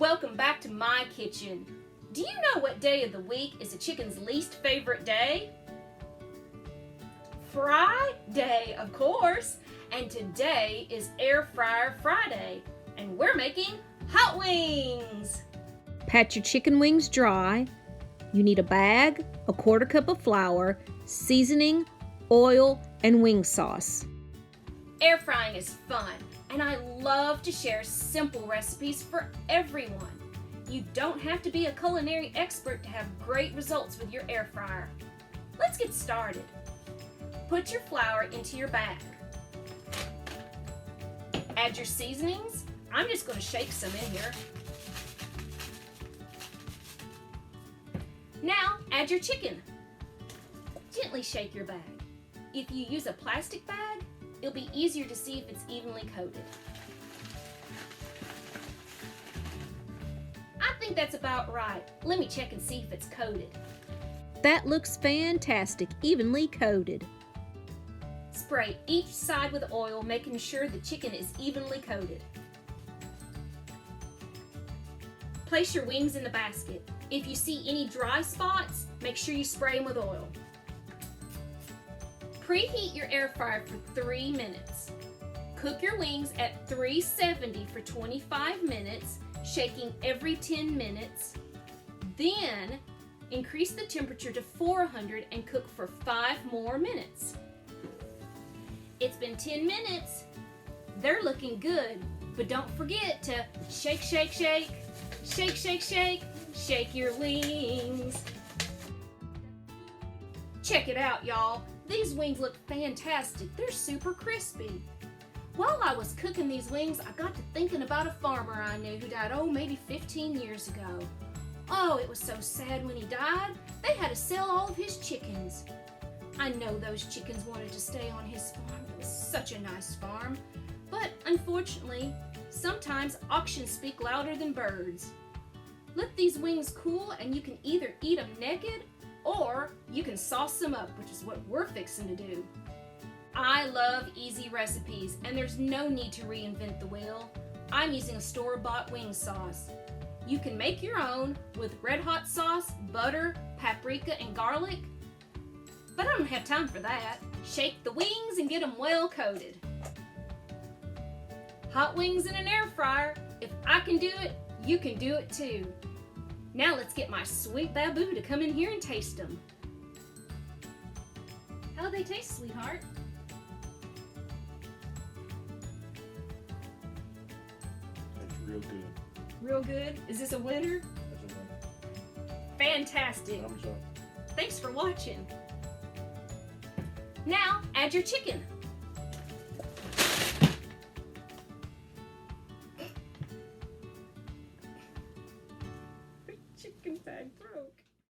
Welcome back to my kitchen. Do you know what day of the week is a chicken's least favorite day? Friday, of course. And today is Air Fryer Friday, and we're making hot wings. Pat your chicken wings dry. You need a bag, a quarter cup of flour, seasoning, oil, and wing sauce. Air frying is fun, and I love to share simple recipes for everyone. You don't have to be a culinary expert to have great results with your air fryer. Let's get started. Put your flour into your bag. Add your seasonings. I'm just going to shake some in here. Now add your chicken. Gently shake your bag. If you use a plastic bag, it'll be easier to see if it's evenly coated. I think that's about right. Let me check and see if it's coated. That looks fantastic, evenly coated. Spray each side with oil, making sure the chicken is evenly coated. Place your wings in the basket. If you see any dry spots, make sure you spray them with oil. Preheat your air fryer for 3 minutes. Cook your wings at 370 for 25 minutes, shaking every 10 minutes. Then, increase the temperature to 400 and cook for 5 more minutes. It's been 10 minutes. They're looking good, but don't forget to shake, shake, shake, shake, shake, shake, shake your wings. Check it out, y'all. These wings look fantastic. They're super crispy. While I was cooking these wings, I got to thinking about a farmer I knew who died, maybe 15 years ago. Oh, it was so sad when he died. They had to sell all of his chickens. I know those chickens wanted to stay on his farm. It was such a nice farm. But unfortunately, sometimes auctions speak louder than birds. Let these wings cool and you can either eat them naked or you can sauce them up, which is what we're fixing to do. I love easy recipes and there's no need to reinvent the wheel. I'm using a store-bought wing sauce. You can make your own with red hot sauce, butter, paprika, and garlic. But I don't have time for that. Shake the wings and get them well coated. Hot wings in an air fryer. If I can do it, you can do it too. Now let's get my sweet babu to come in here and taste them. How do they taste, sweetheart? That's real good. Real good? Is this a winner? That's a winner. Fantastic. Thumbs up. Thanks for watching. Now, add your chicken. Chicken bag broke.